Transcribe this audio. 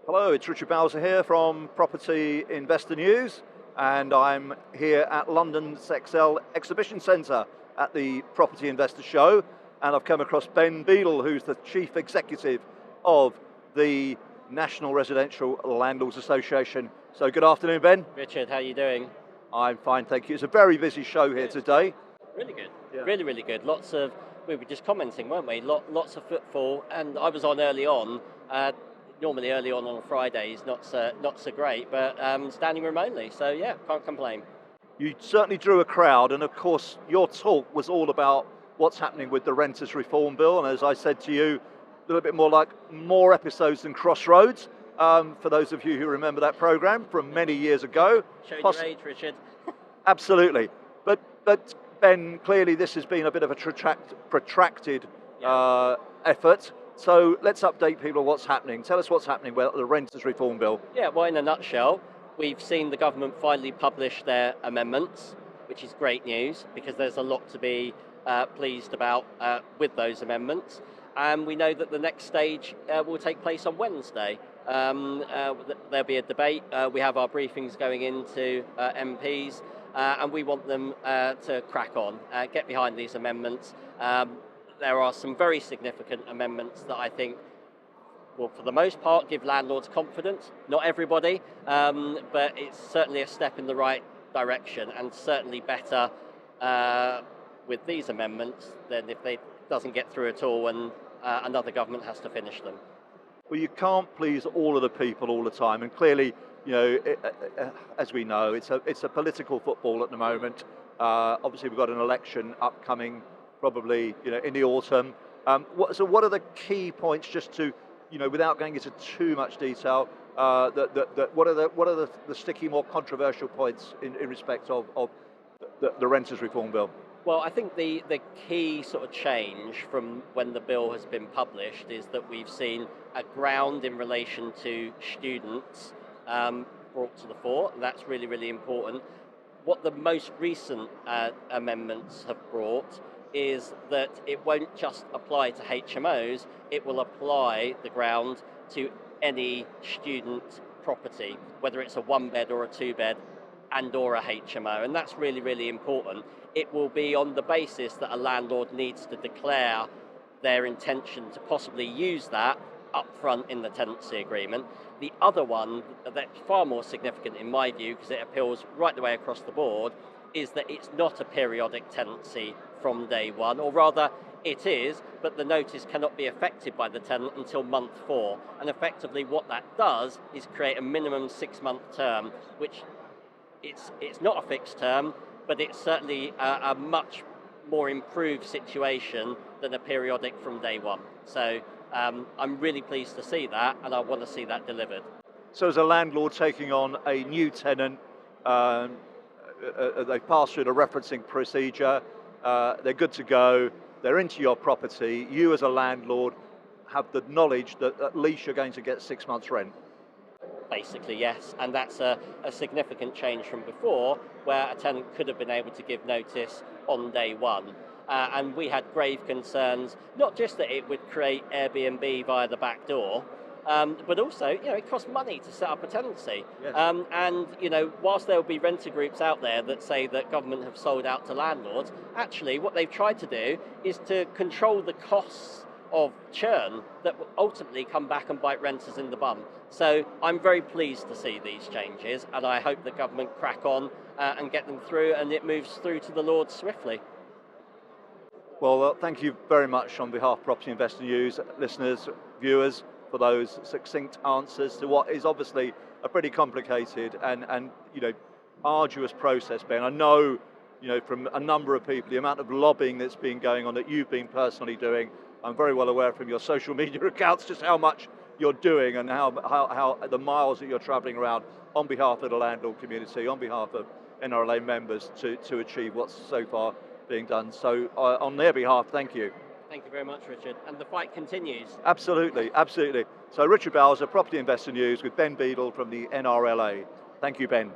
Hello, it's Richard Bowser here from Property Investor News, and I'm here at London's Excel Exhibition Centre at the Property Investor Show, and I've come across Ben Beadle, who's the Chief Executive of the National Residential Landlords Association. So good afternoon, Ben. Richard, how are you doing? I'm fine, thank you. It's a very busy show here today. Really good. Yeah. Really good. We were just commenting, weren't we? Lots of footfall, and I was on early on. Normally early on a Friday is not so great, but standing room only. So yeah, can't complain. You certainly drew a crowd, and of course your talk was all about what's happening with the Renters Reform Bill, and as I said to you, a little bit more like more episodes than Crossroads, for those of you who remember that programme from many years ago. Show your age, Richard. Absolutely. But Ben, clearly this has been a bit of a protracted effort. So let's update people on what's happening. Tell us what's happening with the Renters Reform Bill. Yeah, well, in a nutshell, we've seen the government finally publish their amendments, which is great news because there's a lot to be pleased about with those amendments. And we know that the next stage will take place on Wednesday. There'll be a debate. We have our briefings going into MPs, and we want them to crack on, get behind these amendments. There are some very significant amendments that I think will, for the most part, give landlords confidence. Not everybody, but it's certainly a step in the right direction, and certainly better with these amendments than if they doesn't get through at all and another government has to finish them. Well, you can't please all of the people all the time, and clearly, you know, as we know, it's a political football at the moment. Obviously, we've got an election upcoming, probably, you know, in the autumn. So what are the key points, just to, you know, without going into too much detail, what are the sticky, more controversial points in respect of the Renters Reform Bill? Well, I think the key sort of change from when the bill has been published is that we've seen a ground in relation to students brought to the fore, and that's really, really important. What the most recent amendments have brought is that it won't just apply to HMOs, it will apply the ground to any student property, whether it's a 1-bed or a 2-bed and or a HMO, and that's really, really important. It will be on the basis that a landlord needs to declare their intention to possibly use that up front in the tenancy agreement. The other one that's far more significant in my view, because it appeals right the way across the board, is that it's not a periodic tenancy from day one, or rather it is, but the notice cannot be effected by the tenant until month 4. And effectively what that does is create a minimum 6-month term, which it's not a fixed term, but it's certainly a much more improved situation than a periodic from day one. So I'm really pleased to see that, and I want to see that delivered. So as a landlord taking on a new tenant, they pass through the referencing procedure, they're good to go, they're into your property, you as a landlord have the knowledge that at least you're going to get 6 months rent. Basically, yes, and that's a significant change from before, where a tenant could have been able to give notice on day one. And we had grave concerns, not just that it would create Airbnb via the back door, but also, you know, it costs money to set up a tenancy. Yes. And, you know, whilst there will be renter groups out there that say that government have sold out to landlords, actually what they've tried to do is to control the costs of churn that will ultimately come back and bite renters in the bum. So I'm very pleased to see these changes, and I hope the government crack on and get them through, and it moves through to the Lords swiftly. Well, thank you very much on behalf of Property Investor News, listeners, viewers, for those succinct answers to what is obviously a pretty complicated and you know, arduous process, Ben. I know, you know, from a number of people, the amount of lobbying that's been going on that you've been personally doing. I'm very well aware from your social media accounts just how much you're doing and how the miles that you're travelling around on behalf of the landlord community, on behalf of NRLA members to achieve what's so far being done. So on their behalf, thank you. Thank you very much, Richard. And the fight continues. Absolutely, absolutely. So Richard Bowser, Property Investor News with Ben Beadle from the NRLA. Thank you, Ben.